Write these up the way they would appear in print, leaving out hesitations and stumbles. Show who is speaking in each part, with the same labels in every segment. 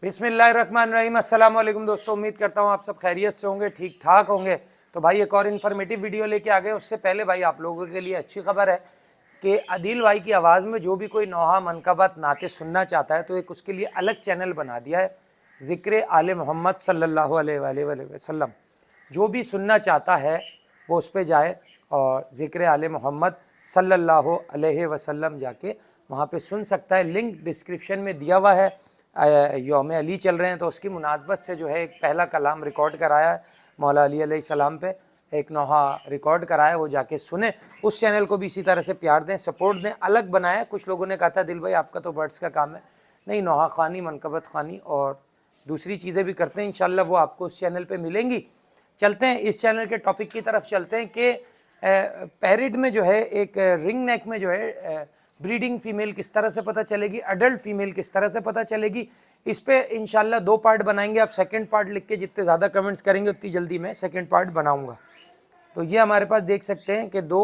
Speaker 1: बिस्मिल्लाहिर्रहमानिर्रहीम। अस्सलाम वालेकुम दोस्तों, उम्मीद करता हूँ आप सब खैरियत से होंगे, ठीक ठाक होंगे। तो भाई एक और इन्फॉर्मेटिव वीडियो लेके आ गए। उससे पहले भाई आप लोगों के लिए अच्छी खबर है कि आदिल भाई की आवाज़ में जो भी कोई नौहा मनकबत नाते सुनना चाहता है तो एक उसके लिए अलग चैनल बना दिया है, ज़िक्र आले मोहम्मद सल्लल्लाहु अलैहि वसल्लम। जो भी सुनना चाहता है वो उस पर जाए और ज़िक्र आले मोहम्मद सल्लल्लाहु अलैहि वसल्लम जाके वहाँ पे सुन सकता है। लिंक डिस्क्रिप्शन में दिया हुआ है। यौम अली चल रहे हैं तो उसकी मुनासबत से जो है एक पहला कलाम रिकॉर्ड कराया है मौला अली अलैहिस्सलाम पे, एक नौहा रिकॉर्ड कराया, वो जाके सुने। उस चैनल को भी इसी तरह से प्यार दें, सपोर्ट दें। अलग बनाया, कुछ लोगों ने कहा था दिल भाई आपका तो बर्ड्स का काम है, नहीं, नौहा ख़ानी, मनकबत ख़ानी और दूसरी चीज़ें भी करते हैं। इंशाल्लाह वो आपको उस चैनल पे मिलेंगी। चलते हैं इस चैनल के टॉपिक की तरफ चलते हैं कि पैरिट में जो है एक रिंग नेक में जो है ब्रीडिंग फीमेल किस तरह से पता चलेगी, अडल्ट फीमेल किस तरह से पता चलेगी। इस पे इंशाल्लाह 2 पार्ट बनाएंगे। आप सेकंड पार्ट लिख के जितने ज़्यादा कमेंट्स करेंगे उतनी जल्दी मैं सेकंड पार्ट बनाऊंगा। तो ये हमारे पास देख सकते हैं कि दो,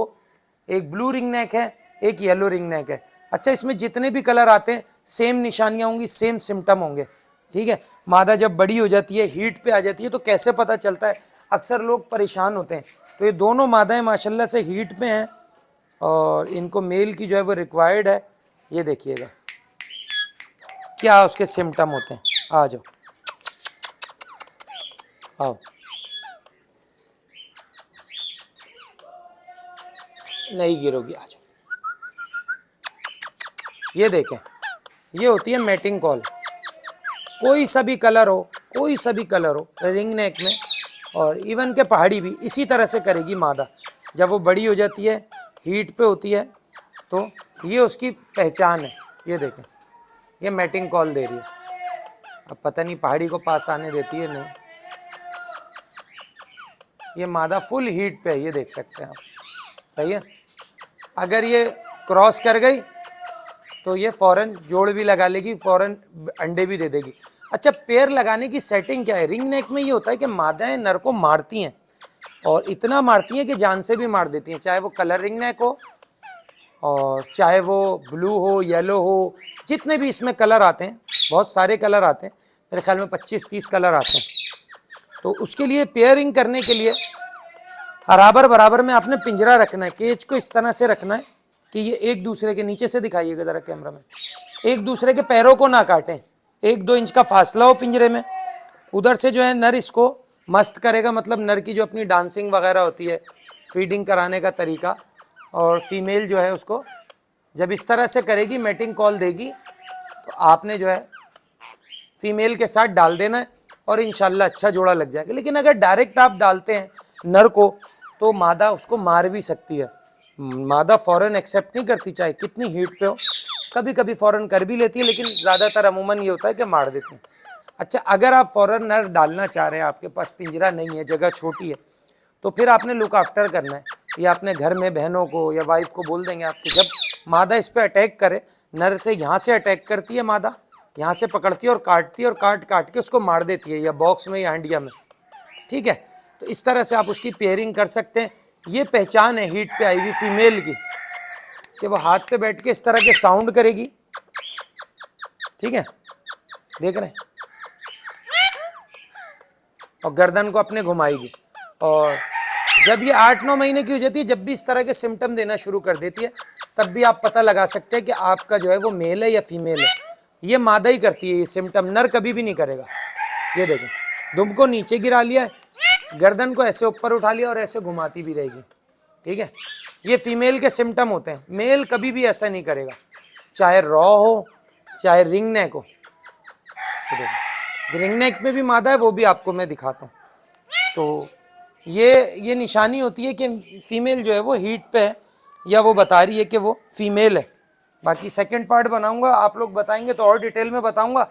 Speaker 1: एक ब्लू रिंग नेक है, एक येलो रिंग नेक है। अच्छा, इसमें जितने भी कलर आते हैं सेम निशानियाँ होंगी, सेम सिम्टम होंगे, ठीक है। मादा जब बड़ी हो जाती है, हीट पे आ जाती है, तो कैसे पता चलता है, अक्सर लोग परेशान होते हैं। तो ये दोनों मादाएं माशाल्लाह से हीट पे हैं और इनको मेल की जो है वो रिक्वायर्ड है। ये देखिएगा क्या उसके सिम्टम होते हैं। आ जाओ, आओ, नहीं गिरोगी, आ जाओ। ये देखें, ये होती है मैटिंग कॉल। कोई सा भी कलर हो, कोई सा भी कलर हो रिंग नेक में, और इवन के पहाड़ी भी इसी तरह से करेगी मादा। जब वो बड़ी हो जाती है, हीट पे होती है, तो ये उसकी पहचान है। ये देखें, ये मैटिंग कॉल दे रही है। अब पता नहीं पहाड़ी को पास आने देती है नहीं। ये मादा फुल हीट पे है, ये देख सकते हैं आप, सही है। अगर ये क्रॉस कर गई तो ये फ़ौरन जोड़ भी लगा लेगी, फ़ौरन अंडे भी दे देगी। अच्छा, पेयर लगाने की सेटिंग क्या है? रिंग नेक में ये होता है कि मादाएं नर को मारती हैं, और इतना मारती हैं कि जान से भी मार देती हैं, चाहे वो कलर रिंग नेक हो और चाहे वो ब्लू हो, येलो हो। जितने भी इसमें कलर आते हैं, बहुत सारे कलर आते हैं, मेरे ख्याल में 25-30 कलर आते हैं। तो उसके लिए पेयरिंग करने के लिए बराबर बराबर में आपने पिंजरा रखना है, केज को इस तरह से रखना है कि ये एक दूसरे के, नीचे से दिखाइएगा ज़रा कैमरा में, एक दूसरे के पैरों को ना काटें। 1-2 इंच का फासला हो पिंजरे में। उधर से जो है नर इसको मस्त करेगा, मतलब नर की जो अपनी डांसिंग वगैरह होती है, फीडिंग कराने का तरीका, और फीमेल जो है उसको जब इस तरह से करेगी, मैटिंग कॉल देगी, तो आपने जो है फीमेल के साथ डाल देना है और इंशाल्लाह अच्छा जोड़ा लग जाएगा। लेकिन अगर डायरेक्ट आप डालते हैं नर को तो मादा उसको मार भी सकती है। मादा फ़ौरन एक्सेप्ट नहीं करती, चाहे कितनी हीट पे हो। कभी कभी फ़ौरन कर भी लेती है, लेकिन ज़्यादातर अमूमन ये होता है कि मार देती हैं। अच्छा, अगर आप फ़ौरन नर डालना चाह रहे हैं, आपके पास पिंजरा नहीं है, जगह छोटी है, तो फिर आपने लुक आफ्टर करना है। या अपने घर में बहनों को या वाइफ को बोल देंगे आपकी, जब मादा इस पर अटैक करे, नर से यहाँ से अटैक करती है मादा, यहाँ से पकड़ती है और काटती है, और काट काट के उसको मार देती है, या बॉक्स में या हंडिया में, ठीक है। तो इस तरह से आप उसकी पेयरिंग कर सकते हैं। ये पहचान है हीट पे आई हुई फीमेल की कि वो हाथ पे बैठ के इस तरह के साउंड करेगी, ठीक है, देख रहे हैं, और गर्दन को अपने घुमाएगी। और जब ये 8-9 महीने की हो जाती है, जब भी इस तरह के सिम्टम देना शुरू कर देती है, तब भी आप पता लगा सकते हैं कि आपका जो है वो मेल है या फीमेल है। ये मादा ही करती है ये सिम्टम, नर कभी भी नहीं करेगा। ये देखें, दुम को नीचे गिरा लिया, गर्दन को ऐसे ऊपर उठा लिया और ऐसे घुमाती भी रहेगी, ठीक है। ये फीमेल के सिम्टम होते हैं, मेल कभी भी ऐसा नहीं करेगा, चाहे रॉ हो चाहे रिंग नेक हो। रिंग नेक में भी मादा है, वो भी आपको मैं दिखाता हूँ। तो ये निशानी होती है कि फीमेल जो है वो हीट पे है, या वो बता रही है कि वो फीमेल है। बाकी सेकंड पार्ट बनाऊंगा, आप लोग बताएंगे तो और डिटेल में बताऊंगा।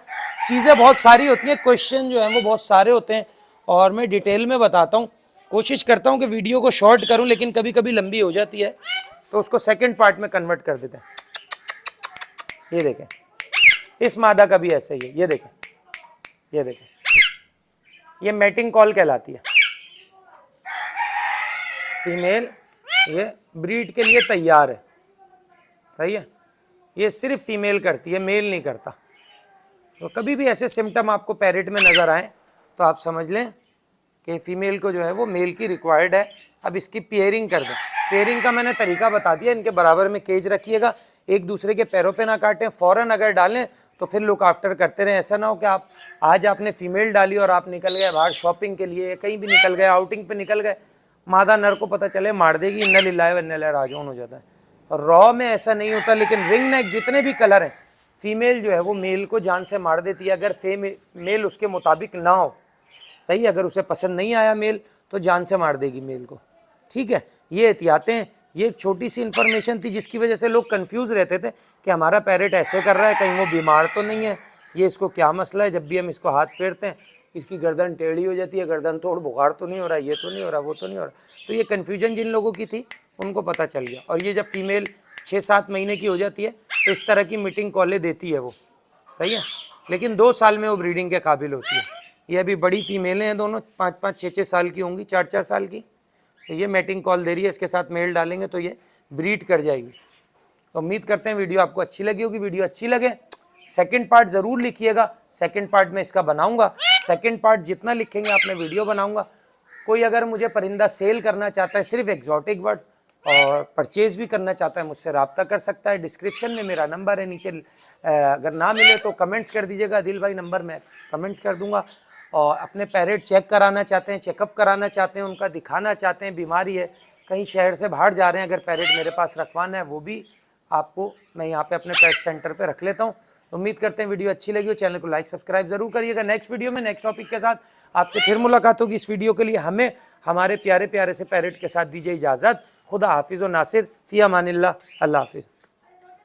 Speaker 1: चीज़ें बहुत सारी होती हैं, क्वेश्चन जो है वो बहुत सारे होते हैं, और मैं डिटेल में बताता हूँ। कोशिश करता हूँ कि वीडियो को शॉर्ट करूँ, लेकिन कभी कभी लंबी हो जाती है, तो उसको सेकंड पार्ट में कन्वर्ट कर देते हैं। ये देखें, इस मादा का भी ऐसा ही है। ये देखें, ये देखें, ये मैटिंग कॉल कहलाती है। फीमेल ये ब्रीड के लिए तैयार है, सही है। ये सिर्फ फीमेल करती है, मेल नहीं करता। तो कभी भी ऐसे सिम्टम आपको पैरेट में नज़र आए तो आप समझ लें कि फीमेल को जो है वो मेल की रिक्वायर्ड है। अब इसकी पेयरिंग कर दें। पेयरिंग का मैंने तरीका बता दिया, इनके बराबर में केज रखिएगा, एक दूसरे के पैरों पे ना काटें, फ़ौरन अगर डालें तो फिर लुक आफ्टर करते रहें। ऐसा ना हो कि आप आज आपने फीमेल डाली और आप निकल गए बाहर शॉपिंग के लिए, कहीं भी निकल गए, आउटिंग पे निकल गए, मादा नर को पता चले मार देगी, इन्ना लिल्लाहि व इन्ना इलैहि राजिऊन हो जाता है। और रॉ में ऐसा नहीं होता, लेकिन रिंग नेक जितने भी कलर हैं फीमेल जो है वो मेल को जान से मार देती है अगर मेल उसके मुताबिक ना हो। सही, अगर उसे पसंद नहीं आया मेल तो जान से मार देगी मेल को। ठीक है, ये एहतियातें, ये एक छोटी सी इन्फॉर्मेशन थी जिसकी वजह से लोग कंफ्यूज रहते थे कि हमारा पैरेट ऐसे कर रहा है, कहीं वो बीमार तो नहीं है, ये इसको क्या मसला है। जब भी हम इसको हाथ फेरते हैं इसकी गर्दन टेढ़ी हो जाती है, गर्दन तोड़, बुखार तो नहीं हो रहा, ये तो नहीं हो रहा, वो तो नहीं हो रहा। तो ये कन्फ्यूजन जिन लोगों की थी उनको पता चल गया। और ये जब फीमेल 6-7 महीने की हो जाती है तो इस तरह की मीटिंग कॉलें देती है वो। सही है, लेकिन 2 साल में वो ब्रीडिंग के काबिल होती है। ये अभी बड़ी फीमेलें हैं दोनों, 5-5, 6-6 साल की होंगी, 4-4 साल की। तो ये मैटिंग कॉल दे रही है, इसके साथ मेल डालेंगे तो ये ब्रीड कर जाएगी। तो उम्मीद करते हैं वीडियो आपको अच्छी लगी होगी। वीडियो अच्छी लगे सेकंड पार्ट ज़रूर लिखिएगा, सेकंड पार्ट में इसका बनाऊंगा। सेकंड पार्ट जितना लिखेंगे आपने वीडियो बनाऊंगा। कोई अगर मुझे परिंदा सेल करना चाहता है, सिर्फ एग्जॉटिक बर्ड्स, और परचेज़ भी करना चाहता है, मुझसे रब्ता कर सकता है। डिस्क्रिप्शन में मेरा नंबर है, नीचे अगर ना मिले तो कमेंट्स कर दीजिएगा, दिल भाई नंबर में कमेंट्स कर दूंगा। और अपने पैरेट चेक कराना चाहते हैं, चेकअप कराना चाहते हैं, उनका दिखाना चाहते हैं, बीमारी है, कहीं शहर से बाहर जा रहे हैं, अगर पैरेट मेरे पास रखवाना है वो भी आपको मैं यहाँ पे अपने पेट सेंटर पे रख लेता हूँ। उम्मीद करते हैं वीडियो अच्छी लगी हो, चैनल को लाइक सब्सक्राइब जरूर करिएगा। नेक्स्ट वीडियो में नेक्स्ट टॉपिक के साथ आपसे फिर मुलाकात होगी। इस वीडियो के लिए हमें हमारे प्यारे प्यारे से पैरेट के साथ दीजिए इजाज़त। खुदा हाफिज़ व नासिर, फ़ी अमानिल्लाह, अल्लाह हाफिज़।